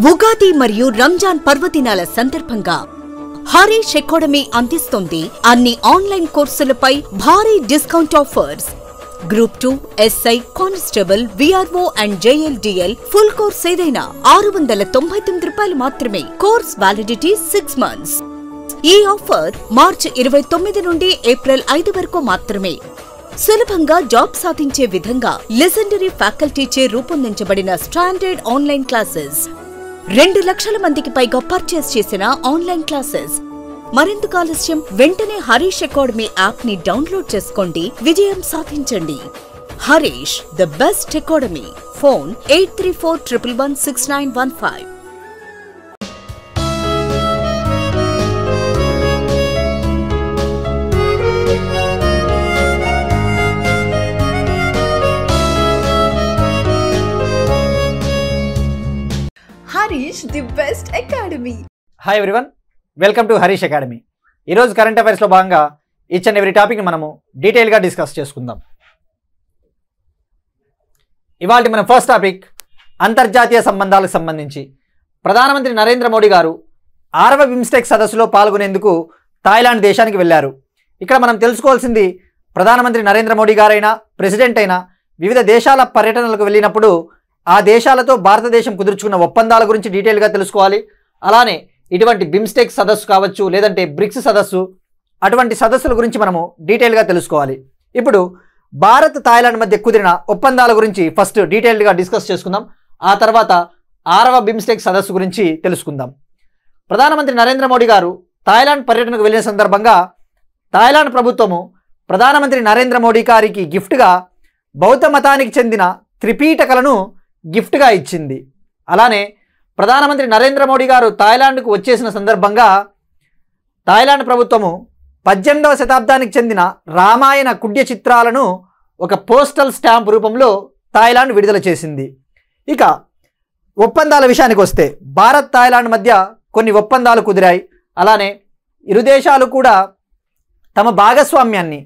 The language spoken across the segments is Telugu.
ఉగాది మరియు రంజాన్ పర్వదినాల సందర్భంగా హరీష్ అకాడమీ అందిస్తుంది అన్ని ఆన్లైన్ కోర్సులపై భారీ discount offers. Group 2, SI, constable, VRO and JLDL full course ఏదైనా ₹699 మాత్రమే. Course validity 6 months. ఈ ఆఫర్ మార్చి 29 నుండి ఏప్రిల్ 5 వరకు మాత్రమే. సులభంగా జాబ్ సాధించే విధంగా లెజెండరీ ఫ్యాకల్టీచే రూపొందించబడిన స్టాండర్డ్ ఆన్లైన్ క్లాసెస్. 2 లక్షల మందికి పైగా పర్చేస్ చేసిన ఆన్లైన్ క్లాసెస్. మరెందుకు ఆలస్యం? వెంటనే హరీష్ అకాడమీ యాప్ ని డౌన్లోడ్ చేసుకోండి, విజయం సాధించండి. Harish, the best academy. Phone 8341116915. Harish, the best academy. Hi everyone, welcome to Harish academy. ఈరోజు కరెంట్ అఫైర్స్లో భాగంగా ఈచ్ అండ్ ఎవ్రీ టాపిక్ని మనము డీటెయిల్గా డిస్కస్ చేసుకుందాం. ఇవాళ మన ఫస్ట్ టాపిక్ అంతర్జాతీయ సంబంధాలకు సంబంధించి ప్రధానమంత్రి నరేంద్ర మోడీ గారు 6వ బిమ్స్టెక్ సదస్సులో పాల్గొనేందుకు థాయిలాండ్ దేశానికి వెళ్ళారు. ఇక్కడ మనం తెలుసుకోవాల్సింది, ప్రధానమంత్రి నరేంద్ర మోడీ గారైనా ప్రెసిడెంట్ అయినా వివిధ దేశాల పర్యటనలకు వెళ్ళినప్పుడు ఆ దేశాలతో భారతదేశం కుదుర్చుకున్న ఒప్పందాల గురించి డీటెయిల్గా తెలుసుకోవాలి. అలానే ఇటువంటి బిమ్స్టెక్ సదస్సు కావచ్చు, లేదంటే బ్రిక్స్ సదస్సు, అటువంటి సదస్సుల గురించి మనము డీటెయిల్గా తెలుసుకోవాలి. ఇప్పుడు భారత్ థాయిలాండ్ మధ్య కుదిరిన ఒప్పందాల గురించి ఫస్ట్ డీటెయిల్డ్గా డిస్కస్ చేసుకుందాం. ఆ తర్వాత 6వ బిమ్స్టెక్ సదస్సు గురించి తెలుసుకుందాం. ప్రధానమంత్రి నరేంద్ర మోడీ గారు థాయిలాండ్ పర్యటనకు వెళ్ళిన సందర్భంగా థాయిలాండ్ ప్రభుత్వము ప్రధానమంత్రి నరేంద్ర మోడీ గారికి గిఫ్ట్గా బౌద్ధ మతానికి చెందిన త్రిపీఠకలను గిఫ్ట్గా ఇచ్చింది. అలానే ప్రధానమంత్రి నరేంద్ర మోడీ గారు థాయిలాండ్కు వచ్చేసిన సందర్భంగా థాయిలాండ్ ప్రభుత్వము 18వ శతాబ్దానికి చెందిన రామాయణ కుడ్య చిత్రాలను ఒక పోస్టల్ స్టాంప్ రూపంలో థాయిలాండ్ విడుదల చేసింది. ఇక ఒప్పందాల విషయానికి వస్తే భారత్ థాయిలాండ్ మధ్య కొన్ని ఒప్పందాలు కుదిరాయి. అలానే ఇరు దేశాలు కూడా తమ భాగస్వామ్యాన్ని,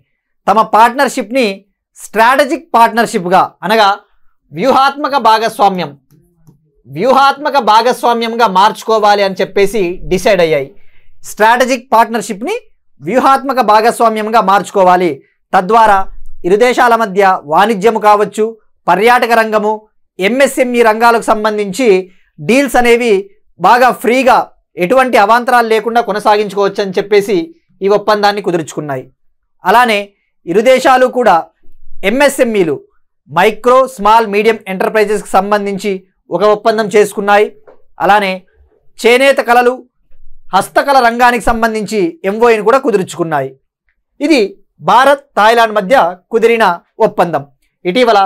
తమ పార్ట్నర్షిప్ని స్ట్రాటజిక్ పార్ట్నర్షిప్గా, అనగా వ్యూహాత్మక భాగస్వామ్యంగా మార్చుకోవాలి అని చెప్పేసి డిసైడ్ అయ్యాయి. స్ట్రాటజిక్ పార్ట్నర్షిప్ని వ్యూహాత్మక భాగస్వామ్యంగా మార్చుకోవాలి. తద్వారా ఇరు దేశాల మధ్య వాణిజ్యము కావచ్చు, పర్యాటక రంగము, ఎంఎస్ఎంఈ రంగాలకు సంబంధించి డీల్స్ అనేవి బాగా ఫ్రీగా, ఎటువంటి అవాంతరాలు లేకుండా కొనసాగించుకోవచ్చు అని చెప్పేసి ఈ ఒప్పందాన్ని కుదుర్చుకున్నాయి. అలానే ఇరు దేశాలు కూడా ఎంఎస్ఎంఈలు, మైక్రో స్మాల్ మీడియం ఎంటర్ప్రైజెస్కి సంబంధించి ఒక ఒప్పందం చేసుకున్నాయి. అలానే చేనేత కళలు, హస్తకళ రంగానికి సంబంధించి ఎంఓయూని కూడా కుదుర్చుకున్నాయి. ఇది భారత్ థాయిలాండ్ మధ్య కుదిరిన ఒప్పందం. ఇటీవల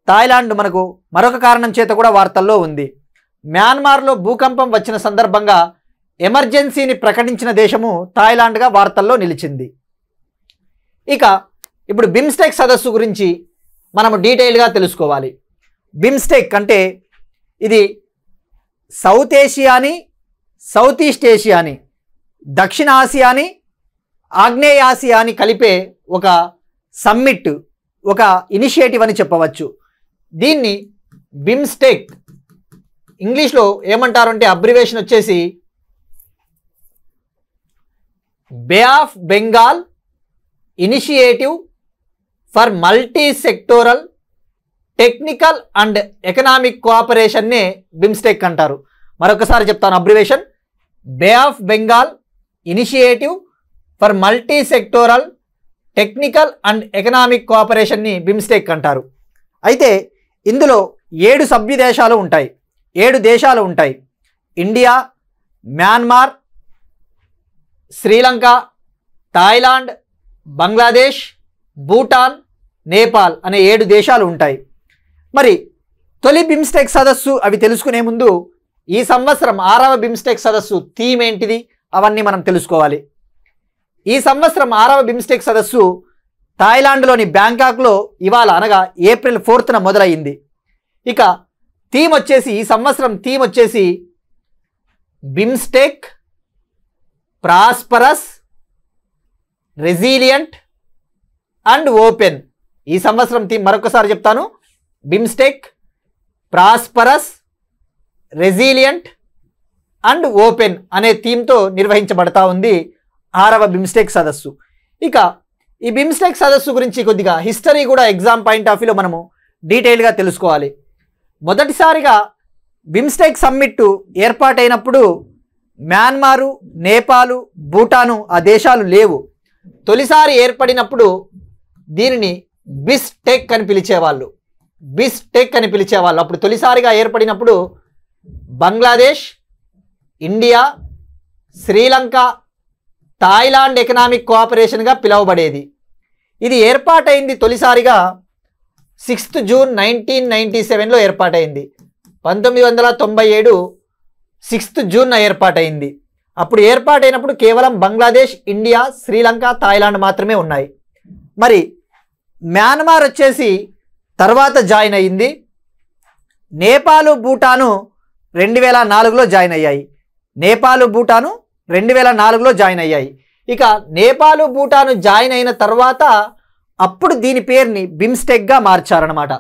థాయిలాండ్ మనకు మరొక కారణం చేత కూడా వార్తల్లో ఉంది. మ్యాన్మార్లో భూకంపం వచ్చిన సందర్భంగా ఎమర్జెన్సీని ప్రకటించిన దేశము థాయిలాండ్గా వార్తల్లో నిలిచింది. ఇక ఇప్పుడు బిమ్స్టెక్ సదస్సు గురించి మనము డీటెయిల్గా తెలుసుకోవాలి. బిమ్స్టెక్ అంటే ఇది సౌత్ ఏషియాని, సౌత్ ఈస్ట్ ఏషియాని, దక్షిణ ఆసియాని, ఆగ్నేయాసియాని కలిపే ఒక సమ్మిట్, ఒక ఇనిషియేటివ్ అని చెప్పవచ్చు. దీన్ని బిమ్స్టెక్ ఇంగ్లీష్లో ఏమంటారు అంటే అబ్రివేషన్ వచ్చేసి Bay of Bengal Initiative for Multi Sectoral Technical and Economic కోఆపరేషన్నే బిమ్స్టెక్ అంటారు. మరొకసారి చెప్తాను abbreviation, Bay of Bengal Initiative for Multi Sectoral Technical and Economic కోఆపరేషన్ని బిమ్స్టెక్ అంటారు. అయితే ఇందులో 7 సభ్య దేశాలు ఉంటాయి, 7 దేశాలు ఉంటాయి. India, Myanmar, Sri Lanka, Thailand, Bangladesh, Bhutan, Nepal అనే 7 దేశాలు ఉంటాయి. మరి తొలి బిమ్స్టెక్ సదస్సు అవి తెలుసుకునే ముందు ఈ సంవత్సరం 6వ బిమ్స్టెక్ సదస్సు థీమ్ ఏంటిది అవన్నీ మనం తెలుసుకోవాలి. ఈ సంవత్సరం 6వ బిమ్స్టెక్ సదస్సు థాయిలాండ్లోని బ్యాంకాక్లో ఇవాళ, అనగా ఏప్రిల్ 4న మొదలైంది. ఇక థీమ్ వచ్చేసి, ఈ సంవత్సరం థీమ్ వచ్చేసి BIMSTEC prosperous, resilient and open. ఈ సంవత్సరం థీమ్ మరొకసారి చెప్తాను, BIMSTEC, prosperous, resilient and open అనే థీమ్తో నిర్వహించబడతా ఉంది 6వ బిమ్స్టెక్ సదస్సు. ఇక ఈ బిమ్స్టెక్ సదస్సు గురించి కొద్దిగా హిస్టరీ కూడా ఎగ్జామ్ పాయింట్ ఆఫ్ వ్యూలో మనము డీటెయిల్గా తెలుసుకోవాలి. మొదటిసారిగా బిమ్స్టెక్ సమ్మిట్ ఏర్పాటైనప్పుడు మ్యాన్మారు, నేపాలు, భూటాను ఆ దేశాలు లేవు. తొలిసారి ఏర్పడినప్పుడు దీనిని బిస్టెక్ అని పిలిచేవాళ్ళు. బిస్టెక్ అని పిలిచేవాళ్ళు. అప్పుడు తొలిసారిగా ఏర్పడినప్పుడు Bangladesh, India, Sri Lanka, Thailand economic కోఆపరేషన్గా పిలువబడేది. ఇది ఏర్పాటైంది తొలిసారిగా 6 జూన్ 1997లో ఏర్పాటైంది. 1997 6 జూన్ ఏర్పాటైంది. అప్పుడు ఏర్పాటైనప్పుడు కేవలం బంగ్లాదేశ్, ఇండియా, శ్రీలంక, థాయిలాండ్ మాత్రమే ఉన్నాయి. మరి మ్యాన్మార్ వచ్చేసి తర్వాత జాయిన్ అయ్యింది. నేపాలు, భూటాను 2004లో జాయిన్ అయ్యాయి. నేపాలు, భూటాను 2004లో జాయిన్ అయ్యాయి. ఇక నేపాలు, భూటాను జాయిన్ అయిన తర్వాత అప్పుడు దీని పేరుని బిమ్స్టెక్గా మార్చారనమాట.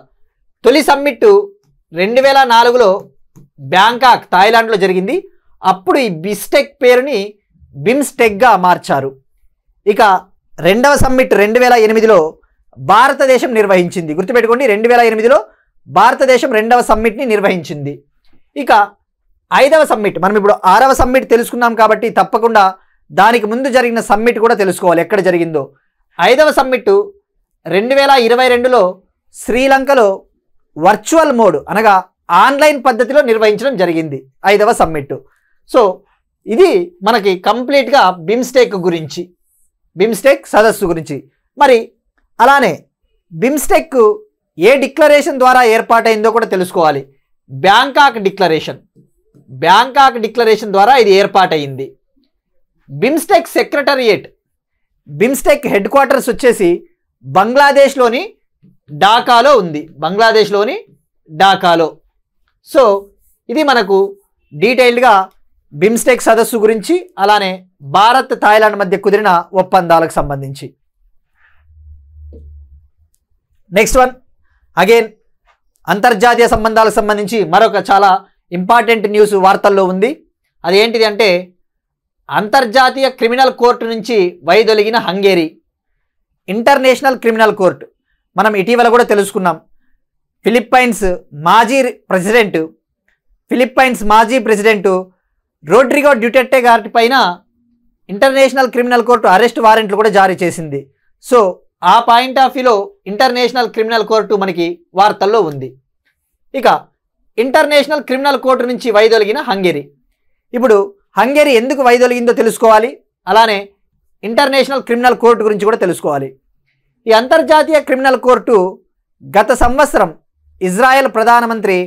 తొలి సమ్మిట్ 2004లో బ్యాంకాక్, థాయిలాండ్లో జరిగింది. అప్పుడు ఈ బిస్టెక్ పేరుని బిమ్స్టెక్గా మార్చారు. ఇక రెండవ సమ్మిట్ 2008లో భారతదేశం నిర్వహించింది. గుర్తుపెట్టుకోండి, 2008లో భారతదేశం రెండవ సమ్మిట్ని నిర్వహించింది. ఇక 5వ సమ్మిట్, మనం ఇప్పుడు 6వ సమ్మిట్ తెలుసుకున్నాం కాబట్టి తప్పకుండా దానికి ముందు జరిగిన సమ్మిట్ కూడా తెలుసుకోవాలి ఎక్కడ జరిగిందో. 5వ సమ్మిట్ 2022లో శ్రీలంకలో వర్చువల్ మోడ్ అనగా ఆన్లైన్ పద్ధతిలో నిర్వహించడం జరిగింది 5వ సమ్మిట్. సో ఇది మనకి కంప్లీట్గా బిమ్స్టెక్ గురించి, బిమ్స్టెక్ సదస్సు గురించి. మరి అలానే బిమ్స్టెక్ ఏ డిక్లరేషన్ ద్వారా ఏర్పాటైందో కూడా తెలుసుకోవాలి. బ్యాంకాక్ డిక్లరేషన్, బ్యాంకాక్ డిక్లరేషన్ ద్వారా ఇది ఏర్పాటైంది. BIMSTEC secretariat, BIMSTEC headquarters వచ్చేసి బంగ్లాదేశ్లోని ఢాకాలో ఉంది. బంగ్లాదేశ్లోని ఢాకాలో. సో ఇది మనకు డీటెయిల్డ్గా బిమ్స్టెక్ సదస్సు గురించి, అలానే భారత్, థాయిలాండ్ మధ్య కుదిరిన ఒప్పందాలకు సంబంధించి. నెక్స్ట్ వన్ అగైన్ అంతర్జాతీయ సంబంధాలకు సంబంధించి మరొక చాలా ఇంపార్టెంట్ న్యూస్ వార్తల్లో ఉంది. అది ఏంటిది అంటే అంతర్జాతీయ క్రిమినల్ కోర్టు నుంచి వైదొలిగిన హంగేరీ. ఇంటర్నేషనల్ క్రిమినల్ కోర్టు మనం ఇటీవల కూడా తెలుసుకున్నాం. ఫిలిప్పైన్స్ మాజీ ప్రెసిడెంట్ రోడ్రిగో డ్యూటెర్టే గారి పైన ఇంటర్నేషనల్ క్రిమినల్ కోర్టు అరెస్ట్ వారెంట్లు కూడా జారీ చేసింది. సో ఆ పాయింట్ ఆఫ్ వ్యూలో ఇంటర్నేషనల్ క్రిమినల్ కోర్టు మనకి వార్తల్లో ఉంది. ఇక ఇంటర్నేషనల్ క్రిమినల్ కోర్టు నుంచి వైదొలిగిన హంగేరీ. ఇప్పుడు హంగేరీ ఎందుకు వైదొలిగిందో తెలుసుకోవాలి. అలానే ఇంటర్నేషనల్ క్రిమినల్ కోర్టు గురించి కూడా తెలుసుకోవాలి. ఈ అంతర్జాతీయ క్రిమినల్ కోర్టు గత సంవత్సరం ఇజ్రాయెల్ ప్రధానమంత్రి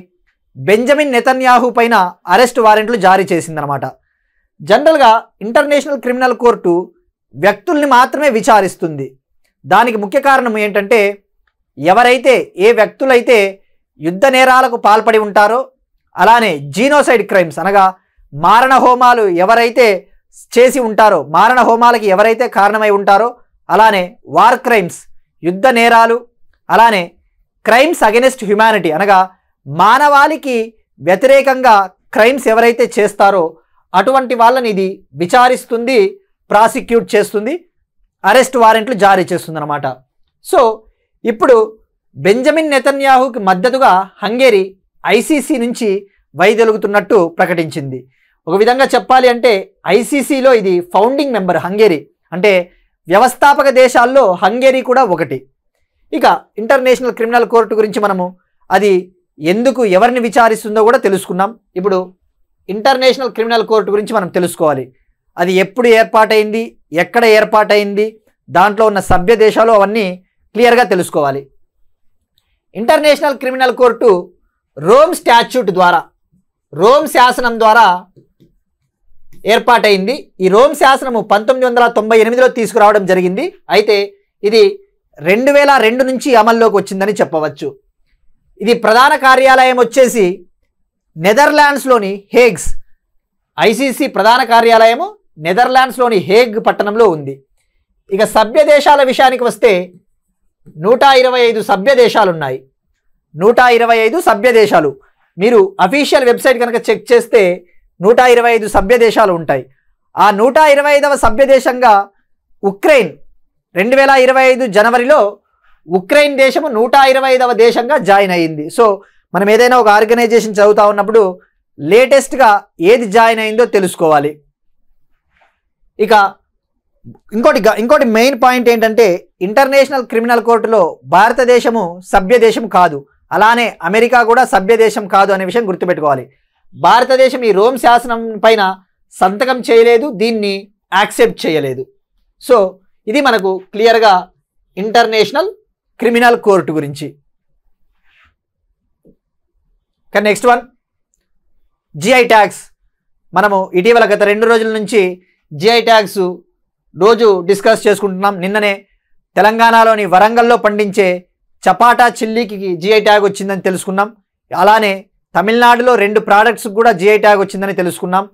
బెంజమిన్ నెతన్యాహు పైన అరెస్ట్ వారెంట్లు జారీ చేసిందనమాట. జనరల్గా ఇంటర్నేషనల్ క్రిమినల్ కోర్టు వ్యక్తుల్ని మాత్రమే విచారిస్తుంది. దానికి ముఖ్య కారణం ఏంటంటే ఎవరైతే, ఏ వ్యక్తులైతే యుద్ధ నేరాలకు పాల్పడి ఉంటారో, అలానే జీనోసైడ్ క్రైమ్స్ అనగా మారణ హోమాలు ఎవరైతే చేసి ఉంటారో, మారణ హోమాలకి ఎవరైతే కారణమై ఉంటారో, అలానే వార్ క్రైమ్స్, యుద్ధ నేరాలు, అలానే క్రైమ్స్ అగెనిస్ట్ హ్యుమానిటీ అనగా మానవాళికి వ్యతిరేకంగా క్రైమ్స్ ఎవరైతే చేస్తారో అటువంటి వాళ్ళని ఇది విచారిస్తుంది, ప్రాసిక్యూట్ చేస్తుంది, అరెస్ట్ వారెంట్లు జారీ చేస్తుంది అన్నమాట. సో ఇప్పుడు బెంజమిన్ నెతన్యాహుకి మద్దతుగా హంగేరీ ఐసీసీ నుంచి వైదొలుగుతున్నట్టు ప్రకటించింది. ఒక విధంగా చెప్పాలి అంటే ఐసీసీలో ఇది ఫౌండింగ్ మెంబర్ హంగేరీ, అంటే వ్యవస్థాపక దేశాల్లో హంగేరీ కూడా ఒకటి. ఇక ఇంటర్నేషనల్ క్రిమినల్ కోర్టు గురించి మనము అది ఎందుకు, ఎవరిని విచారిస్తుందో కూడా తెలుసుకున్నాం. ఇప్పుడు ఇంటర్నేషనల్ క్రిమినల్ కోర్టు గురించి మనం తెలుసుకోవాలి. అది ఎప్పుడు ఏర్పాటైంది, ఎక్కడ ఏర్పాటైంది, దాంట్లో ఉన్న సభ్య దేశాలు అవన్నీ క్లియర్గా తెలుసుకోవాలి. International criminal court Rome statute ద్వారా, రోమ్ శాసనం ద్వారా ఏర్పాటైంది. ఈ రోమ్ శాసనము 1998లో తీసుకురావడం జరిగింది. అయితే ఇది 2002 నుంచి అమల్లోకి వచ్చిందని చెప్పవచ్చు. ఇది ప్రధాన కార్యాలయం వచ్చేసి నెదర్లాండ్స్లోని హేగ్స్. ఐసీసీ ప్రధాన కార్యాలయము నెదర్లాండ్స్లోని హేగ్ పట్టణంలో ఉంది. ఇక సభ్య దేశాల విషయానికి వస్తే 125 సభ్య దేశాలు ఉన్నాయి. 125 సభ్య దేశాలు. మీరు అఫీషియల్ వెబ్సైట్ కనుక చెక్ చేస్తే 125 సభ్య దేశాలు ఉంటాయి. ఆ 125వ సభ్య దేశంగా ఉక్రెయిన్ 2025 జనవరిలో ఉక్రెయిన్ దేశము 125వ దేశంగా జాయిన్ అయ్యింది. సో మనం ఏదైనా ఒక ఆర్గనైజేషన్ చదువుతా ఉన్నప్పుడు లేటెస్ట్గా ఏది జాయిన్ అయిందో తెలుసుకోవాలి. ఇక ఇంకోటి మెయిన్ పాయింట్ ఏంటంటే ఇంటర్నేషనల్ క్రిమినల్ కోర్టులో భారతదేశము సభ్య దేశం కాదు, అలానే అమెరికా కూడా సభ్య దేశం కాదు అనే విషయం గుర్తుపెట్టుకోవాలి. భారతదేశం ఈ రోమ్ శాసనం పైన సంతకం చేయలేదు, దీన్ని యాక్సెప్ట్ చేయలేదు. సో ఇది మనకు క్లియర్గా ఇంటర్నేషనల్ క్రిమినల్ కోర్టు గురించి. Next one GI tags. మనము ఇటీవల గత 2 రోజుల నుంచి జిఐ ట్యాగ్స్ రోజు డిస్కస్ చేసుకుంటున్నాం. నిన్ననే తెలంగాణలోని వరంగల్లో పండించే చపాటా చిల్లీకి జిఐ ట్యాగ్ వచ్చిందని తెలుసుకున్నాం. అలానే తమిళనాడులో 2 ప్రోడక్ట్స్ కూడా జిఐ ట్యాగ్ వచ్చిందని తెలుసుకున్నాం.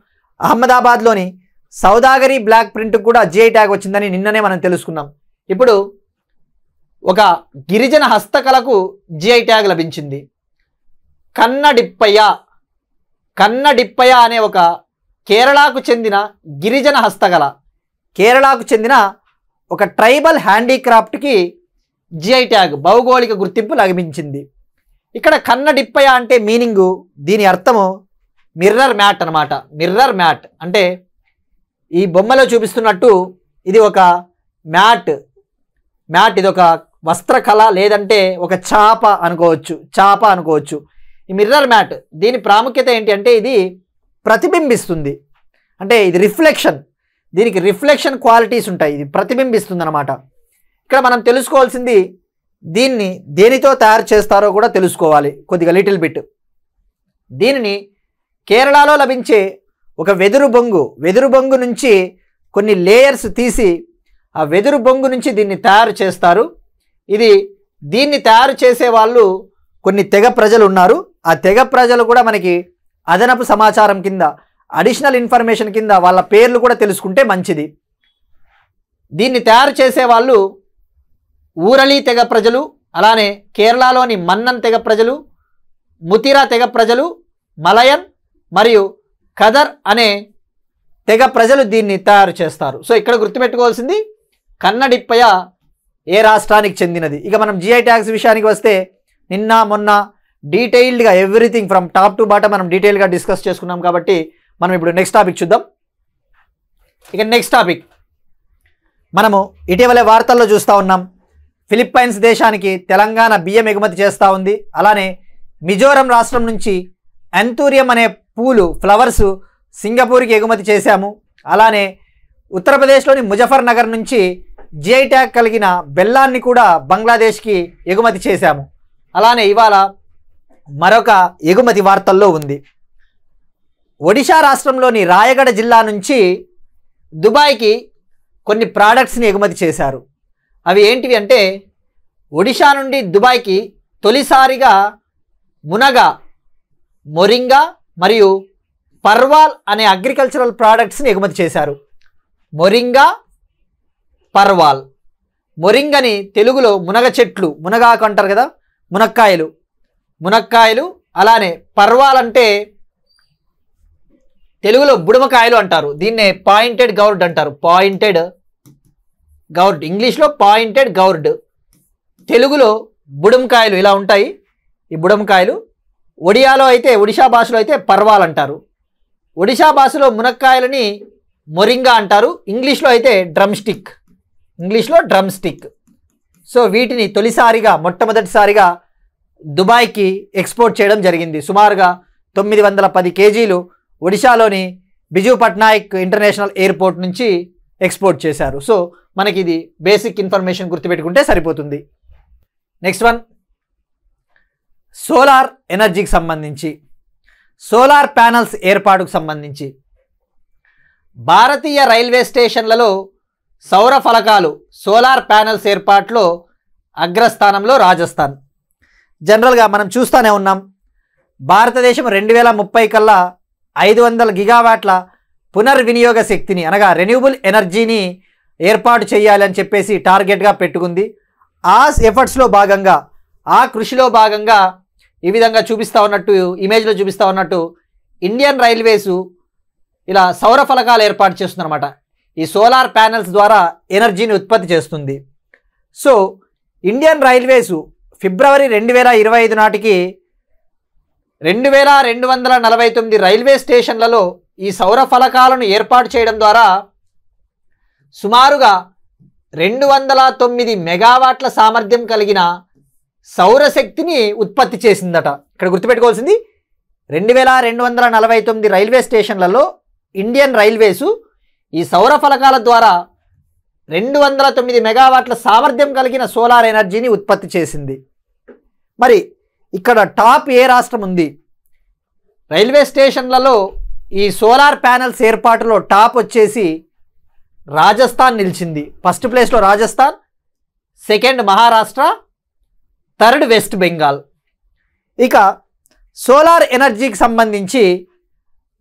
అహ్మదాబాద్లోని సౌదాగరి బ్లాక్ ప్రింట్కి కూడా జిఐ ట్యాగ్ వచ్చిందని నిన్ననే మనం తెలుసుకున్నాం. ఇప్పుడు ఒక గిరిజన హస్తకళకు జిఐ ట్యాగ్ లభించింది. కన్నడిప్పయ్య అనే ఒక కేరళకు చెందిన గిరిజన హస్తకళ, కేరళకు చెందిన ఒక ట్రైబల్ హ్యాండీక్రాఫ్ట్కి జిఐ ట్యాగ్ భౌగోళిక గుర్తింపు లభించింది. ఇక్కడ కన్నడిప్పయ్య అంటే మీనింగు, దీని అర్థము మిర్రర్ మ్యాట్ అన్నమాట. మిర్రర్ మ్యాట్ అంటే ఈ బొమ్మలో చూపిస్తున్నట్టు ఇది ఒక మ్యాట్, ఇది ఒక వస్త్రకళ లేదంటే ఒక చాప అనుకోవచ్చు. ఈ మిర్రర్ మ్యాట్ దీని ప్రాముఖ్యత ఏంటి అంటే ఇది ప్రతిబింబిస్తుంది, అంటే ఇది రిఫ్లెక్షన్, దీనికి రిఫ్లెక్షన్ క్వాలిటీస్ ఉంటాయి, ఇది ప్రతిబింబిస్తుంది అన్నమాట. ఇక్కడ మనం తెలుసుకోవాల్సింది దీన్ని దేనితో తయారు చేస్తారో కూడా తెలుసుకోవాలి కొద్దిగా లిటిల్ బిట్. దీనిని కేరళలో లభించే ఒక వెదురు బొంగు నుంచి కొన్ని లేయర్స్ తీసి ఆ వెదురు బొంగు నుంచి దీన్ని తయారు చేస్తారు. దీన్ని తయారు చేసే వాళ్ళు కొన్ని తెగ ప్రజలు ఉన్నారు. ఆ తెగ ప్రజలు కూడా మనకి అదనపు సమాచారం కింద, అడిషనల్ ఇన్ఫర్మేషన్ కింద వాళ్ళ పేర్లు కూడా తెలుసుకుంటే మంచిది. దీన్ని తయారు చేసే వాళ్ళు ఊరళీ తెగ ప్రజలు, అలానే కేరళలోని మన్నన్ తెగ ప్రజలు, ముతిరా తెగ ప్రజలు, మలయన్ మరియు ఖదర్ అనే తెగ ప్రజలు దీన్ని తయారు చేస్తారు. సో ఇక్కడ గుర్తుపెట్టుకోవాల్సింది కన్నడిప్పయ్య ఏ రాష్ట్రానికి చెందినది. ఇక మనం జిఐ ట్యాగ్స్ విషయానికి వస్తే నిన్న మొన్న డీటెయిల్డ్గా everything from top to bottom మనం డీటెయిల్గా డిస్కస్ చేసుకున్నాం కాబట్టి మనం ఇప్పుడు నెక్స్ట్ టాపిక్ చూద్దాం. ఇక నెక్స్ట్ టాపిక్ మనము ఇటీవలే వార్తల్లో చూస్తూ ఉన్నాం. ఫిలిప్పైన్స్ దేశానికి తెలంగాణ బియ్యం ఎగుమతి చేస్తూ ఉంది. అలానే మిజోరం రాష్ట్రం నుంచి యాంథూరియం అనే పూలు ఫ్లవర్స్ సింగపూర్కి ఎగుమతి చేశాము. అలానే ఉత్తరప్రదేశ్లోని ముజఫర్ నగర్ నుంచి జిఐ ట్యాగ్ కలిగిన బెల్లాన్ని కూడా బంగ్లాదేశ్కి ఎగుమతి చేశాము. అలానే ఇవాళ మరొక ఎగుమతి వార్తల్లో ఉంది. ఒడిషా రాష్ట్రంలోని రాయగడ జిల్లా నుంచి దుబాయ్కి కొన్ని ప్రోడక్ట్స్ని ఎగుమతి చేశారు. అవి ఏంటివి అంటే ఒడిషా నుండి దుబాయ్కి తొలిసారిగా మునగ, మొరింగా మరియు పర్వాల్ అనే అగ్రికల్చరల్ ప్రోడక్ట్స్ని ఎగుమతి చేశారు. మొరింగా, పర్వాల్. మొరింగని తెలుగులో మునగ చెట్లు, మునగాకు అంటారు కదా, మునక్కాయలు. అలానే పర్వాల్ అంటే తెలుగులో బుడమకాయలు అంటారు. దీన్నే పాయింటెడ్ గౌర్డ్ అంటారు. పాయింటెడ్ గౌర్డ్, ఇంగ్లీష్లో పాయింటెడ్ గౌర్డ్, తెలుగులో బుడంకాయలు ఇలా ఉంటాయి. ఈ బుడంకాయలు ఒడిషా భాషలో అయితే పర్వాల్ అంటారు. ఒడిషా భాషలో మునక్కాయలని మొరింగా అంటారు. ఇంగ్లీష్లో అయితే డ్రమ్ స్టిక్. సో వీటిని మొట్టమొదటిసారిగా దుబాయ్కి ఎక్స్పోర్ట్ చేయడం జరిగింది. సుమారుగా 910 కేజీలు ఒడిషాలోని బిజు పట్నాయక్ ఇంటర్నేషనల్ ఎయిర్పోర్ట్ నుంచి ఎక్స్పోర్ట్ చేశారు. సో మనకి ఇది బేసిక్ ఇన్ఫర్మేషన్ గుర్తుపెట్టుకుంటే సరిపోతుంది. నెక్స్ట్ వన్ సోలార్ ఎనర్జీకి సంబంధించి, సోలార్ ప్యానల్స్ ఏర్పాటుకు సంబంధించి భారతీయ రైల్వే స్టేషన్లలో సౌర ఫలకాలు, సోలార్ ప్యానల్స్ ఏర్పాటులో అగ్రస్థానంలో రాజస్థాన్. జనరల్గా మనం చూస్తూనే ఉన్నాం, భారతదేశం 2030 కల్లా 500 గిగావాట్ల పునర్వినియోగ శక్తిని అనగా రెన్యూబుల్ ఎనర్జీని ఏర్పాటు చేయాలి అని చెప్పేసి టార్గెట్గా పెట్టుకుంది. ఆ ఎఫర్ట్స్లో భాగంగా, ఆ కృషిలో భాగంగా ఈ విధంగా చూపిస్తూ ఉన్నట్టు, ఇమేజ్లో చూపిస్తూ ఉన్నట్టు ఇండియన్ రైల్వేసు ఇలా సౌర ఫలకాలు ఏర్పాటు చేస్తుందన్నమాట. ఈ సోలార్ ప్యానెల్స్ ద్వారా ఎనర్జీని ఉత్పత్తి చేస్తుంది. సో ఇండియన్ రైల్వేస్ ఫిబ్రవరి 2025 నాటికి 2249 రైల్వే స్టేషన్లలో ఈ సౌర ఫలకాలను ఏర్పాటు చేయడం ద్వారా సుమారుగా 209 మెగావాట్ల సామర్థ్యం కలిగిన సౌరశక్తిని ఉత్పత్తి చేసిందట. ఇక్కడ గుర్తుపెట్టుకోవాల్సింది 2249 రైల్వే స్టేషన్లలో ఇండియన్ రైల్వేసు ఈ సౌర ఫలకాల ద్వారా 209 మెగావాట్ల సామర్థ్యం కలిగిన సోలార్ ఎనర్జీని ఉత్పత్తి చేసింది. మరి ఇక్కడ టాప్ ఏ రాష్ట్రం ఉంది? రైల్వే స్టేషన్లలో ఈ సోలార్ ప్యానెల్స్ ఏర్పాటులో టాప్ వచ్చేసి రాజస్థాన్ నిలిచింది. ఫస్ట్ ప్లేస్లో Rajasthan, second Maharashtra, third west Bengal. ఇక సోలార్ ఎనర్జీకి సంబంధించి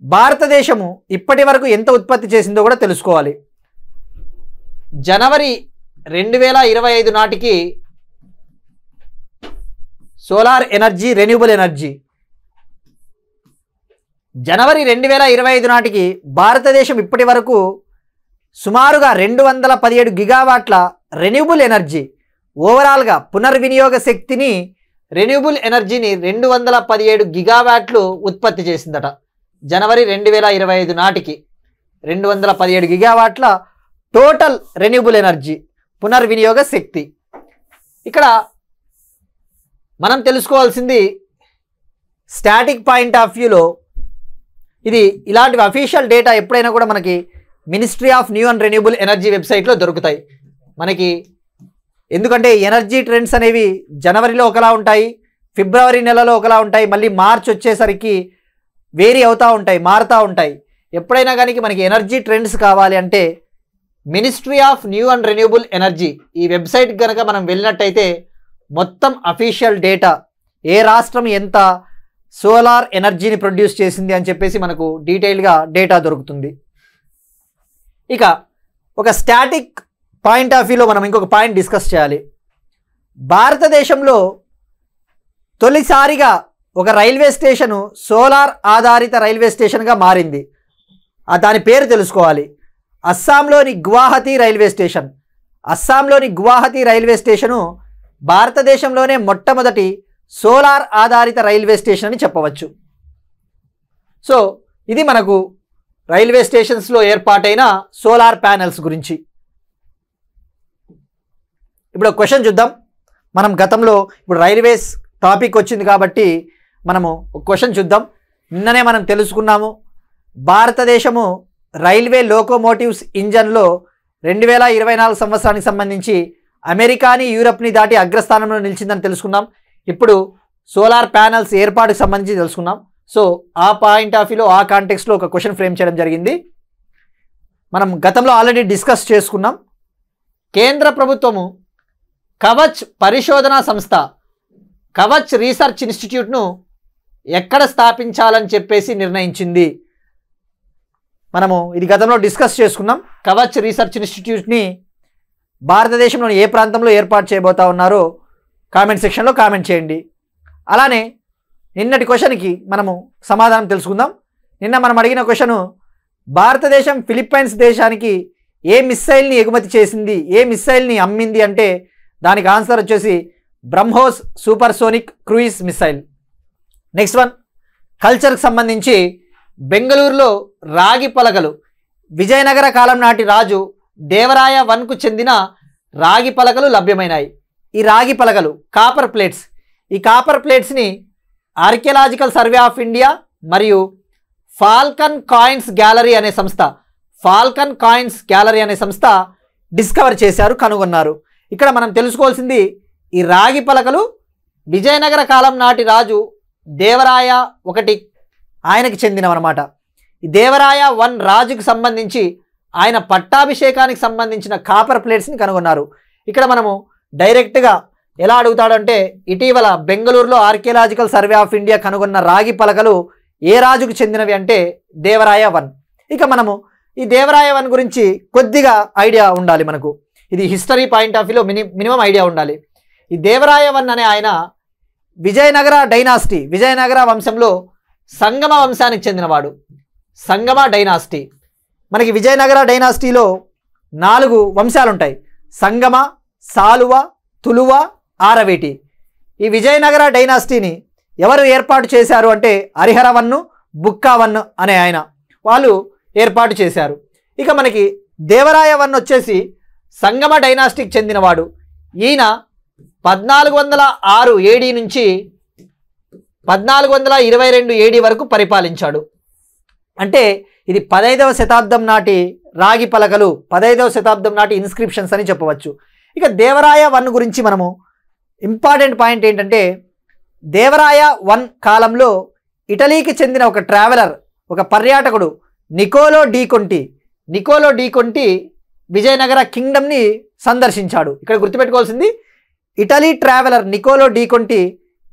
భారతదేశము ఇప్పటి వరకు ఎంత ఉత్పత్తి చేసిందో కూడా తెలుసుకోవాలి. జనవరి 2025 నాటికి సోలార్ ఎనర్జీ, రెన్యూబుల్ ఎనర్జీ, జనవరి 2025 నాటికి భారతదేశం ఇప్పటి వరకు సుమారుగా 217 గిగావాట్ల రెన్యూబుల్ ఎనర్జీ, ఓవరాల్గా పునర్వినియోగ శక్తిని, రెన్యూబుల్ ఎనర్జీని 217 గిగావాట్లు ఉత్పత్తి చేసిందట. జనవరి 2025 నాటికి 217 గిగావాట్ల టోటల్ రెన్యూబుల్ ఎనర్జీ, పునర్వినియోగ శక్తి. ఇక్కడ మనం తెలుసుకోవాల్సింది స్టాటిక్ పాయింట్ ఆఫ్ వ్యూలో ఇది ఇలాంటి అఫీషియల్ డేటా ఎప్పుడైనా కూడా మనకి ministry of new and renewable energy వెబ్సైట్లో దొరుకుతాయి మనకి. ఎందుకంటే ఎనర్జీ ట్రెండ్స్ అనేవి జనవరిలో ఒకలా ఉంటాయి, ఫిబ్రవరి నెలలో ఒకలా ఉంటాయి, మళ్ళీ మార్చ్ వచ్చేసరికి వేరీ అవుతూ ఉంటాయి, మారుతూ ఉంటాయి. ఎప్పుడైనా కానీ మనకి ఎనర్జీ ట్రెండ్స్ కావాలి అంటే ministry of new and renewable energy ఈ వెబ్సైట్ కనుక మనం వెళ్ళినట్టయితే మొత్తం అఫీషియల్ డేటా, ఏ రాష్ట్రం ఎంత సోలార్ ఎనర్జీని ప్రొడ్యూస్ చేసింది అని చెప్పేసి మనకు డీటెయిల్గా డేటా దొరుకుతుంది. ఇక ఒక స్టాటిక్ పాయింట్ ఆఫ్ వ్యూలో మనం ఇంకొక పాయింట్ డిస్కస్ చేయాలి. భారతదేశంలో తొలిసారిగా ఒక రైల్వే స్టేషను సోలార్ ఆధారిత రైల్వే స్టేషన్గా మారింది. దాని పేరు తెలుసుకోవాలి. అస్సాంలోని గువాహతి రైల్వే స్టేషన్. అస్సాంలోని గువాహతి రైల్వే స్టేషను భారతదేశంలోనే మొట్టమొదటి సోలార్ ఆధారిత రైల్వే స్టేషన్ అని చెప్పవచ్చు. సో ఇది మనకు రైల్వే స్టేషన్స్లో ఏర్పాటైన సోలార్ ప్యానెల్స్ గురించి. ఇప్పుడు ఒక క్వశ్చన్ చూద్దాం. మనం గతంలో ఇప్పుడు రైల్వేస్ టాపిక్ వచ్చింది కాబట్టి మనము ఒక క్వశ్చన్ చూద్దాం. నిన్ననే మనం తెలుసుకున్నాము భారతదేశము రైల్వే లోకోమోటివ్స్ ఇంజన్లో 2024 సంవత్సరానికి సంబంధించి అమెరికాని, యూరప్ని దాటి అగ్రస్థానంలో నిలిచిందని తెలుసుకున్నాం. ఇప్పుడు సోలార్ ప్యానెల్స్ ఏర్పాటుకు సంబంధించి తెలుసుకున్నాం. సో ఆ పాయింట్ ఆఫ్ వ్యూలో, ఆ కాంటెక్స్లో ఒక క్వశ్చన్ ఫ్రేమ్ చేయడం జరిగింది. మనం గతంలో ఆల్రెడీ డిస్కస్ చేసుకున్నాం. కేంద్ర ప్రభుత్వము కవచ్ పరిశోధనా సంస్థ, కవచ్ రీసెర్చ్ ఇన్స్టిట్యూట్ను ఎక్కడ స్థాపించాలని చెప్పేసి నిర్ణయించింది. మనము ఇది గతంలో డిస్కస్ చేసుకున్నాం. కవచ్ రీసెర్చ్ ఇన్స్టిట్యూట్ని భారతదేశంలోని ఏ ప్రాంతంలో ఏర్పాటు చేయబోతా ఉన్నారో కామెంట్ సెక్షన్లో కామెంట్ చేయండి. అలానే నిన్నటి క్వశ్చన్కి మనము సమాధానం తెలుసుకుందాం. నిన్న మనం అడిగిన క్వశ్చను, భారతదేశం ఫిలిప్పైన్స్ దేశానికి ఏ మిస్సైల్ని ఎగుమతి చేసింది, ఏ మిస్సైల్ని అమ్మింది అంటే దానికి ఆన్సర్ వచ్చేసి BrahMos supersonic cruise missile. Next one, కల్చర్కి సంబంధించి బెంగళూరులో రాగి పలకలు, విజయనగర కాలం నాటి రాజు దేవరాయ 1కు చెందిన రాగి పలకలు లభ్యమైనాయి. ఈ రాగి పలకలు కాపర్ ప్లేట్స్. ఈ కాపర్ ప్లేట్స్ని ఆర్కియలాజికల్ సర్వే ఆఫ్ ఇండియా మరియు ఫాల్కన్ కాయిన్స్ గ్యాలరీ అనే సంస్థ, ఫాల్కన్ కాయిన్స్ గ్యాలరీ అనే సంస్థ డిస్కవర్ చేశారు, కనుగొన్నారు. ఇక్కడ మనం తెలుసుకోవాల్సింది ఈ రాగి పలకలు విజయనగర కాలం నాటి రాజు దేవరాయ 1 ఆయనకి చెందినవన్నమాట. ఈ దేవరాయ 1 రాజుకు సంబంధించి ఆయన పట్టాభిషేకానికి సంబంధించిన కాపర్ ప్లేట్స్ని కనుగొన్నారు. ఇక్కడ మనము డైరెక్ట్గా ఎలా అడుగుతాడంటే, ఇటీవల బెంగళూరులో ఆర్కియలాజికల్ సర్వే ఆఫ్ ఇండియా కనుగొన్న రాగి పలకలు ఏ రాజుకు చెందినవి అంటే దేవరాయ 1. ఇక మనము ఈ దేవరాయ 1 గురించి కొద్దిగా ఐడియా ఉండాలి మనకు. ఇది హిస్టరీ పాయింట్ ఆఫ్ వ్యూలో మినిమం ఐడియా ఉండాలి. ఈ దేవరాయ 1 అనే ఆయన విజయనగర డైనాసిటీ, విజయనగర వంశంలో సంగమ వంశానికి చెందినవాడు. సంగమ డైనాసిటీ. మనకి విజయనగర డైనాసిటీలో 4 వంశాలు ఉంటాయి. సంగమ, సాలువ, తులువ, ఆరవేటి. ఈ విజయనగర డైనాసిటీని ఎవరు ఏర్పాటు చేశారు అంటే హరిహరవన్ను, బుక్కావన్ను అనే ఆయన వాళ్ళు ఏర్పాటు చేశారు. ఇక మనకి దేవరాయవన్ను వచ్చేసి సంగమ డైనాసిటీకి చెందినవాడు. ఈయన 1406 ఏడి నుంచి 1422 ఏడి వరకు పరిపాలించాడు. అంటే ఇది 15వ శతాబ్దం నాటి రాగి పలకలు, 15వ శతాబ్దం నాటి ఇన్స్క్రిప్షన్స్ అని చెప్పవచ్చు. ఇక దేవరాయ వన్ గురించి మనము ఇంపార్టెంట్ పాయింట్ ఏంటంటే దేవరాయ వన్ కాలంలో ఇటలీకి చెందిన ఒక ట్రావెలర్, ఒక పర్యాటకుడు నికోలో డి కొంటి విజయనగర కింగ్డమ్ని సందర్శించాడు. ఇక్కడ గుర్తుపెట్టుకోవాల్సింది ఇటలీ ట్రావెలర్ నికోలో డి కొంటి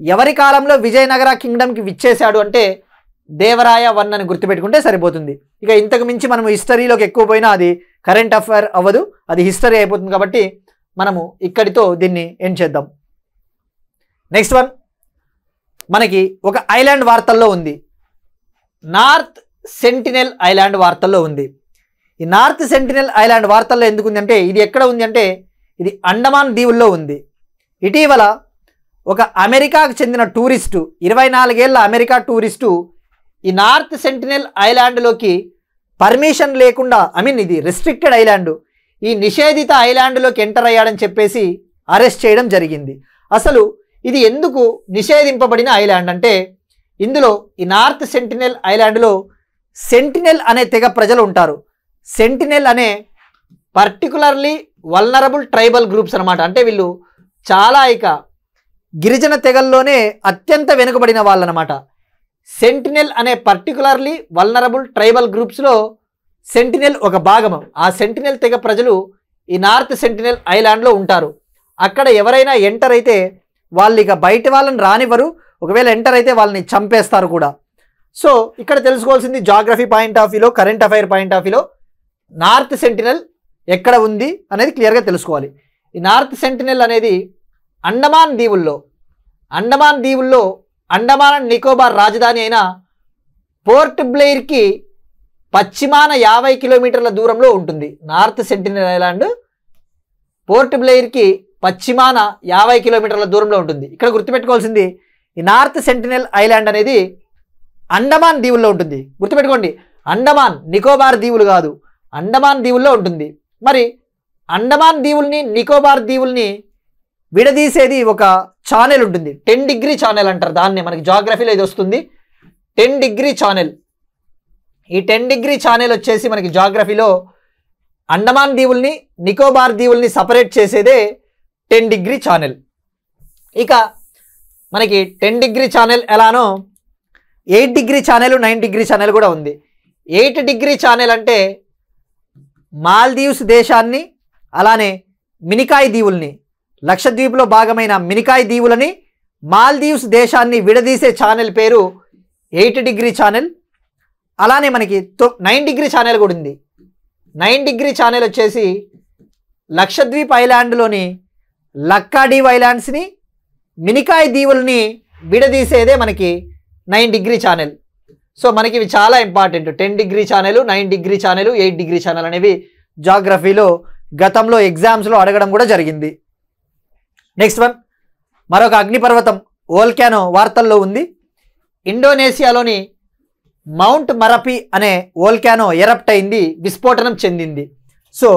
ఎవరి కాలంలో విజయనగర కింగ్డమ్కి విచ్చేశాడు అంటే దేవరాయ వన్ అని గుర్తుపెట్టుకుంటే సరిపోతుంది. ఇక ఇంతకు మించి మనం హిస్టరీలోకి ఎక్కువ పోయినా అది కరెంట్ అఫైర్ అవ్వదు, అది హిస్టరీ అయిపోతుంది. కాబట్టి మనము ఇక్కడితో దీన్ని ఎండ్ చేద్దాం. నెక్స్ట్ వన్ మనకి ఒక ఐలాండ్ వార్తల్లో ఉంది. నార్త్ సెంటినెల్ ఐలాండ్ వార్తల్లో ఉంది. ఈ నార్త్ సెంటినెల్ ఐలాండ్ వార్తల్లో ఎందుకు ఉంది అంటే ఇది ఎక్కడ ఉంది అంటే ఇది అండమాన్ దీవుల్లో ఉంది. ఇటీవల ఒక అమెరికాకు చెందిన టూరిస్టు, 24 ఏళ్ల అమెరికా టూరిస్టు ఈ నార్త్ సెంటినెల్ ఐలాండ్లోకి పర్మిషన్ లేకుండా, ఇది రెస్ట్రిక్టెడ్ ఐలాండ్, ఈ నిషేధిత ఐలాండ్లోకి ఎంటర్ అయ్యాడని చెప్పేసి అరెస్ట్ చేయడం జరిగింది. అసలు ఇది ఎందుకు నిషేధింపబడిన ఐలాండ్ అంటే ఇందులో ఈ నార్త్ సెంటినెల్ ఐలాండ్లో సెంటినెల్ అనే తెగ ప్రజలు ఉంటారు. సెంటినెల్ అనే పర్టికులర్లీ వల్నరబుల్ ట్రైబల్ గ్రూప్స్ అనమాట. అంటే వీళ్ళు చాలా గిరిజన తెగల్లోనే అత్యంత వెనుకబడిన వాళ్ళనమాట. సెంటినెల్ అనే పర్టికులర్లీ వల్నరబుల్ ట్రైబల్ గ్రూప్స్లో సెంటినెల్ ఒక భాగము. ఆ సెంటినెల్ తెగ ప్రజలు ఈ నార్త్ సెంటినెల్ ఐలాండ్లో ఉంటారు. అక్కడ ఎవరైనా ఎంటర్ అయితే వాళ్ళు బయట వాళ్ళని రానివ్వరు, ఒకవేళ ఎంటర్ అయితే వాళ్ళని చంపేస్తారు కూడా. సో ఇక్కడ తెలుసుకోవాల్సింది జాగ్రఫీ పాయింట్ ఆఫ్ వ్యూలో, కరెంట్ అఫైర్ పాయింట్ ఆఫ్ వ్యూలో నార్త్ సెంటినెల్ ఎక్కడ ఉంది అనేది క్లియర్గా తెలుసుకోవాలి. ఈ నార్త్ సెంటినెల్ అనేది అండమాన్ దీవుల్లో అండమాన్ అండ్ నికోబార్ రాజధాని అయిన పోర్ట్ బ్లెయిర్కి పశ్చిమాన 50 కిలోమీటర్ల దూరంలో ఉంటుంది. నార్త్ సెంటినెల్ ఐలాండ్ పోర్ట్ బ్లెయిర్కి పశ్చిమాన 50 కిలోమీటర్ల దూరంలో ఉంటుంది. ఇక్కడ గుర్తుపెట్టుకోవాల్సింది ఈ నార్త్ సెంటినెల్ ఐలాండ్ అనేది అండమాన్ దీవుల్లో ఉంటుంది. గుర్తుపెట్టుకోండి, అండమాన్ నికోబార్ దీవులు కాదు, అండమాన్ దీవుల్లో ఉంటుంది. మరి అండమాన్ దీవుల్ని నికోబార్ దీవుల్ని విడదీసేది ఒక ఛానల్ ఉంటుంది. 10 డిగ్రీ ఛానల్ అంటారు దాన్ని. మనకి జాగ్రఫీలో ఇది వస్తుంది, 10 డిగ్రీ ఛానల్. ఈ 10 డిగ్రీ ఛానల్ వచ్చేసి మనకి జాగ్రఫీలో అండమాన్ దీవుల్ని నికోబార్ దీవుల్ని సపరేట్ చేసేదే 10 డిగ్రీ ఛానల్. ఇక మనకి 10 డిగ్రీ ఛానల్ ఎలానో 8 డిగ్రీ ఛానల్, 9 డిగ్రీ ఛానల్ కూడా ఉంది. 8 డిగ్రీ ఛానల్ అంటే మాల్దీవ్స్ దేశాన్ని, అలానే మినికాయ్ దీవుల్ని, లక్షద్వీప్లో భాగమైన మినికాయ్ దీవులని మాల్దీవ్స్ దేశాన్ని విడదీసే ఛానల్ పేరు 8 డిగ్రీ ఛానల్. అలానే మనకి 9 డిగ్రీ ఛానల్ కూడా ఉంది. 9 డిగ్రీ ఛానల్ వచ్చేసి లక్షద్వీప్ ఐలాండ్లోని లక్కాడీవ్ ఐలాండ్స్ని, మినికాయ్ దీవుల్ని విడదీసేదే మనకి 9 డిగ్రీ ఛానల్. సో మనకి ఇవి చాలా important. 10 degree channel, 9 degree channel, 8 degree channel అనేవి జాగ్రఫీలో గతంలో ఎగ్జామ్స్లో అడగడం కూడా జరిగింది. నెక్స్ట్ వన్ మరొక అగ్నిపర్వతం వోల్కానో వార్తల్లో ఉంది. ఇండోనేషియాలోని మౌంట్ మరపి అనే వోల్కానో ఎరప్ట్ అయింది, విస్ఫోటనం చెందింది. సో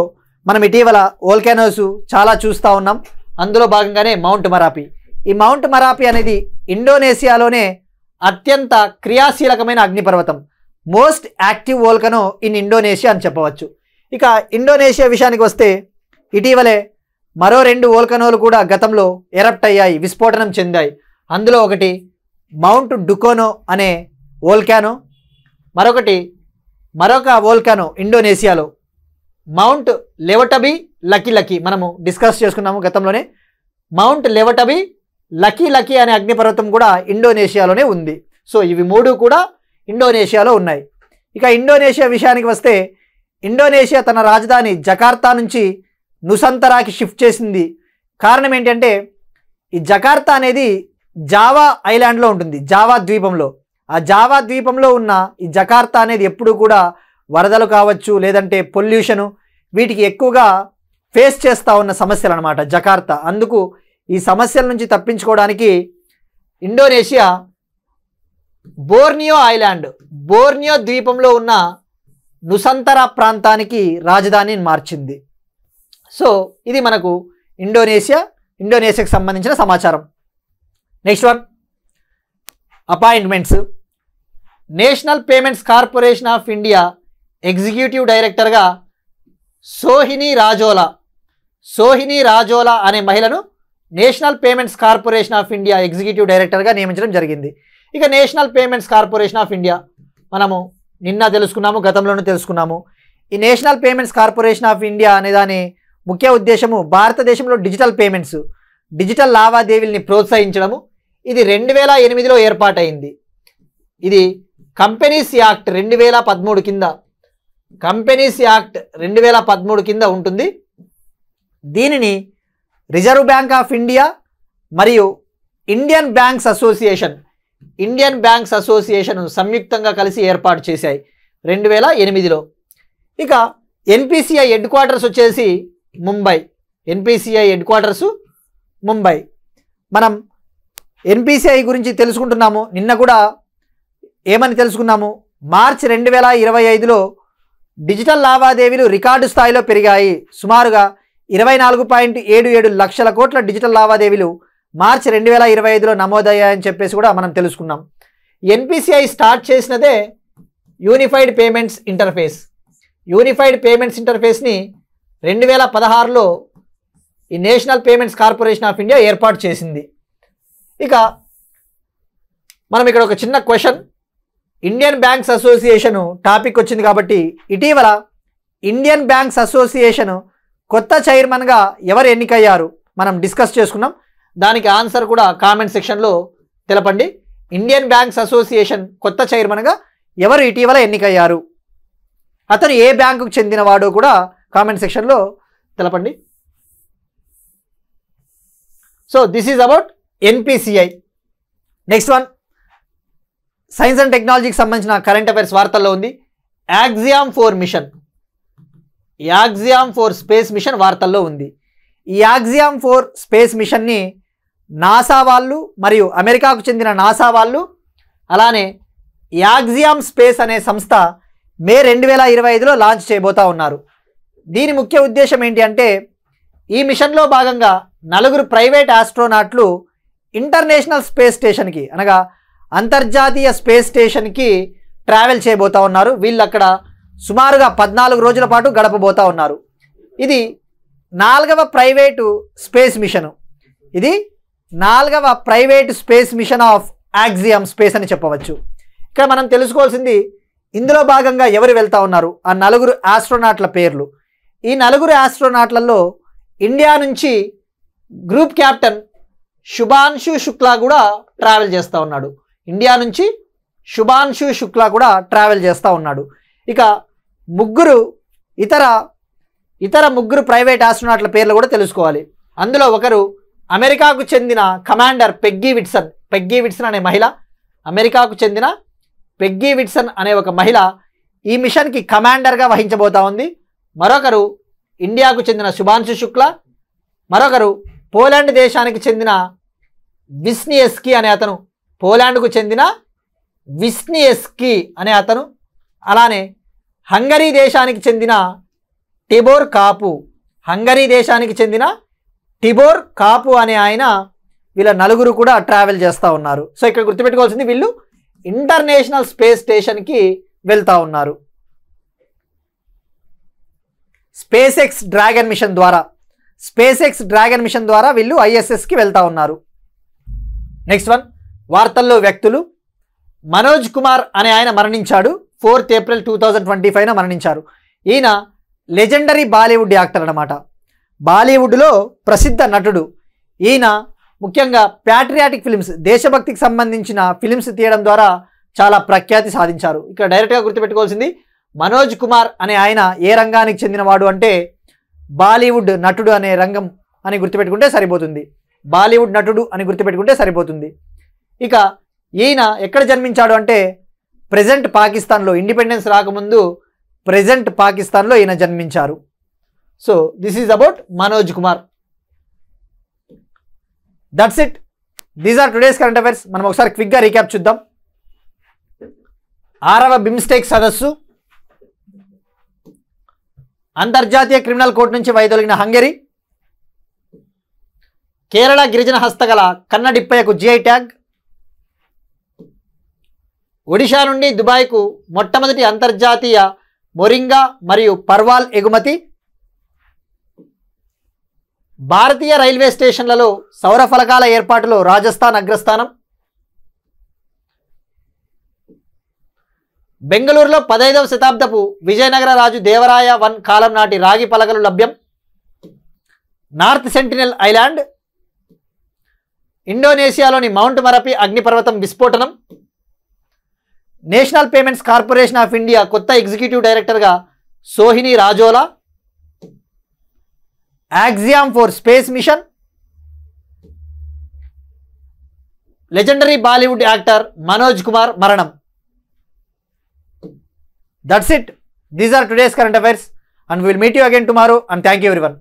మనం ఇటీవల వోల్కానోస్ చాలా చూస్తూ ఉన్నాం, అందులో భాగంగానే మౌంట్ మరాపి. ఈ మౌంట్ మరాపి అనేది ఇండోనేషియాలోనే అత్యంత క్రియాశీలకమైన అగ్నిపర్వతం, most active volcano in Indonesia అని చెప్పవచ్చు. ఇక ఇండోనేషియా విషయానికి వస్తే ఇటీవలే మరో 2 వోల్కనోలు కూడా గతంలో ఎరప్ట్ అయ్యాయి, విస్ఫోటనం చెందాయి. అందులో ఒకటి మౌంట్ డుకోనో అనే వోల్కానో, మరొక వోల్కానో ఇండోనేషియాలో మౌంట్ లెవటబీ లకీ మనము డిస్కస్ చేసుకున్నాము గతంలోనే. మౌంట్ లెవటబీ లకీ అనే అగ్నిపర్వతం కూడా ఇండోనేషియాలోనే ఉంది. సో ఇవి 3 కూడా ఇండోనేషియాలో ఉన్నాయి. ఇక ఇండోనేషియా విషయానికి వస్తే ఇండోనేషియా తన రాజధాని జకార్తా నుంచి నుసంతరాకి షిఫ్ట్ చేసింది. కారణం ఏంటంటే ఈ జకార్తా అనేది జావా ఐలాండ్లో ఉంటుంది, జావా ద్వీపంలో. ఆ జావా ద్వీపంలో ఉన్న ఈ జకార్తా అనేది ఎప్పుడు కూడా వరదలు కావచ్చు, లేదంటే పొల్యూషను, వీటికి ఎక్కువగా ఫేస్ చేస్తూ ఉన్న సమస్యలు అనమాట జకార్తా. అందుకు ఈ సమస్యల నుంచి తప్పించుకోవడానికి ఇండోనేషియా బోర్నియో ద్వీపంలో ఉన్న నుసంతరా ప్రాంతానికి రాజధానిని మార్చింది. సో ఇది మనకు ఇండోనేషియాకి సంబంధించిన సమాచారం. Next one, appointments. National Payments Corporation of India executive డైరెక్టర్గా సోహిని రాజోలా అనే మహిళను national Payments Corporation of India executive డైరెక్టర్గా నియమించడం జరిగింది. ఇక national Payments Corporation of India మనము నిన్న తెలుసుకున్నాము, గతంలోనూ తెలుసుకున్నాము. ఈ national Payments Corporation of India అనే దాని ముఖ్య ఉద్దేశము భారతదేశంలో డిజిటల్ లావాదేవీల్ని ప్రోత్సహించడము. ఇది 2008లో ఏర్పాటైంది. ఇది కంపెనీస్ యాక్ట్ 2013 కింద ఉంటుంది. దీనిని రిజర్వ్ బ్యాంక్ ఆఫ్ ఇండియా మరియు ఇండియన్ బ్యాంక్స్ అసోసియేషన్ సంయుక్తంగా కలిసి ఏర్పాటు చేశాయి 2008లో. ఇక ఎన్పిసిఐ హెడ్ క్వార్టర్స్ వచ్చేసి ముంబై. మనం ఎన్పిసిఐ గురించి తెలుసుకుంటున్నాము. నిన్న కూడా ఏమని తెలుసుకున్నాము, మార్చి 2025లో డిజిటల్ లావాదేవీలు రికార్డు స్థాయిలో పెరిగాయి. సుమారుగా 24.77 లక్షల కోట్ల డిజిటల్ లావాదేవీలు మార్చి 2025లో నమోదయ్యాయని చెప్పేసి కూడా మనం తెలుసుకున్నాం. ఎన్పిసిఐ స్టార్ట్ చేసినదే యూనిఫైడ్ పేమెంట్స్ ఇంటర్ఫేస్ని 2016లో ఈ national Payments Corporation of India ఏర్పాటు చేసింది. ఇక మనం ఇక్కడ ఒక చిన్న question, Indian banks association topic వచ్చింది కాబట్టి ఇటీవల ఇండియన్ బ్యాంక్స్ అసోసియేషన్ కొత్త చైర్మన్గా ఎవరు ఎన్నికయ్యారు మనం డిస్కస్ చేసుకున్నాం. దానికి ఆన్సర్ కూడా కామెంట్ సెక్షన్లో తెలపండి. ఇండియన్ బ్యాంక్స్ అసోసియేషన్ కొత్త చైర్మన్గా ఎవరు ఇటీవల ఎన్నికయ్యారు, అతను ఏ బ్యాంకుకు చెందినవాడో కూడా కామెంట్ సెక్షన్లో తెలపండి. So this is about NPCI. Next one, science and టెక్నాలజీకి సంబంధించిన కరెంట్ అఫైర్స్ వార్తల్లో ఉంది. యాక్సియామ్ 4 స్పేస్ మిషన్ వార్తల్లో ఉంది. ఈ యాక్సియామ్ 4 స్పేస్ మిషన్ని నాసా వాళ్ళు మరియు అమెరికాకు చెందిన నాసా వాళ్ళు, అలానే యాక్సియామ్ స్పేస్ అనే సంస్థ మే 2025లో లాంచ్ చేయబోతా ఉన్నారు. దీని ముఖ్య ఉద్దేశం ఏంటి అంటే, ఈ మిషన్లో భాగంగా 4 ప్రైవేట్ ఆస్ట్రోనాట్లు ఇంటర్నేషనల్ స్పేస్ స్టేషన్కి, అనగా అంతర్జాతీయ స్పేస్ స్టేషన్కి ట్రావెల్ చేయబోతా ఉన్నారు. వీళ్ళు అక్కడ సుమారుగా 14 రోజుల పాటు గడపబోతా ఉన్నారు. ఇది 4వ ప్రైవేటు స్పేస్ మిషను. ఇది 4వ private space mission of Axiom space అని చెప్పవచ్చు. ఇక్కడ మనం తెలుసుకోవాల్సింది, ఇందులో భాగంగా ఎవరు వెళ్తా ఉన్నారు, ఆ 4 ఆస్ట్రోనాట్ల పేర్లు. ఈ 4 ఆస్ట్రోనాట్లలో ఇండియా నుంచి గ్రూప్ క్యాప్టెన్ శుభాన్షు శుక్లా కూడా ట్రావెల్ చేస్తూ ఉన్నాడు. ఇక ఇతర ముగ్గురు ప్రైవేట్ ఆస్ట్రోనాట్ల పేర్లు కూడా తెలుసుకోవాలి. అందులో ఒకరు అమెరికాకు చెందిన కమాండర్ పెగ్గీ విట్సన్ అనే మహిళ. అమెరికాకు చెందిన పెగ్గీ విట్సన్ అనే ఒక మహిళ ఈ మిషన్కి కమాండర్గా వహించబోతా ఉంది. మరొకరు ఇండియాకు చెందిన శుభాన్షు శుక్లా, మరొకరు పోలాండ్ దేశానికి చెందిన విస్నియస్కీ అనే అతను, అలానే హంగరీ దేశానికి చెందిన టిబోర్ కాపు అనే ఆయన. వీళ్ళ 4 కూడా ట్రావెల్ చేస్తూ ఉన్నారు. సో ఇక్కడ గుర్తుపెట్టుకోవాల్సింది, వీళ్ళు ఇంటర్నేషనల్ స్పేస్ స్టేషన్కి వెళ్తూ ఉన్నారు. స్పేస్ ఎక్స్ డ్రాగన్ మిషన్ ద్వారా వీళ్ళు ఐఎస్ఎస్కి వెళ్తూ ఉన్నారు. నెక్స్ట్ వన్, వార్తల్లో వ్యక్తులు. మనోజ్ కుమార్ అనే ఆయన మరణించాడు. 4th ఏప్రిల్ 2025న మరణించారు. ఈయన లెజెండరీ బాలీవుడ్ యాక్టర్ అన్నమాట. బాలీవుడ్లో ప్రసిద్ధ నటుడు. ఈయన ముఖ్యంగా ప్యాట్రియాటిక్ ఫిలిమ్స్, దేశభక్తికి సంబంధించిన ఫిలిమ్స్ తీయడం ద్వారా చాలా ప్రఖ్యాతి సాధించారు. ఇక్కడ డైరెక్ట్గా గుర్తుపెట్టుకోవాల్సింది, మనోజ్ కుమార్ అనే ఆయన ఏ రంగానికి చెందినవాడు అంటే బాలీవుడ్ నటుడు అనే రంగం అని గుర్తుపెట్టుకుంటే సరిపోతుంది. ఇక ఈయన ఎక్కడ జన్మించాడు అంటే ప్రెజెంట్ పాకిస్తాన్లో, ఇండిపెండెన్స్ రాకముందు ప్రెజెంట్ పాకిస్తాన్లో ఈయన జన్మించారు. So this is about Manoj Kumar. That's it. These are today's current affairs. మనం ఒకసారి క్విక్గా రీక్యాప్ చూద్దాం. 6వ బిమ్స్టెక్ సదస్సు, అంతర్జాతీయ క్రిమినల్ కోర్టు నుంచి వైదొలిగిన హంగరీ, కేరళ గిరిజన హస్తకళ కన్నడిప్పయ్యకు జిఐ ట్యాగ్, ఒడిషా నుండి దుబాయ్కు మొట్టమొదటి అంతర్జాతీయ మొరింగా మరియు పర్వాల్ ఎగుమతి, భారతీయ రైల్వే స్టేషన్లలో సౌర ఫలకాల ఏర్పాటులో రాజస్థాన్ అగ్రస్థానం, బెంగళూరులో 15వ శతాబ్దపు విజయనగర రాజు దేవరాయ 1 కాలం నాటి రాగి పలకలు లభ్యం, నార్త్ సెంటినెల్ ఐలాండ్, ఇండోనేషియాలోని మౌంట్ మరపి అగ్నిపర్వతం విస్ఫోటనం, National Payments Corporation of India కొత్త ఎగ్జిక్యూటివ్ డైరెక్టర్గా Sohini Rajola, Axiom four space mission, legendary Bollywood actor Manoj Kumar మరణం. That's it. These are today's current affairs and we will meet you again tomorrow and thank you everyone.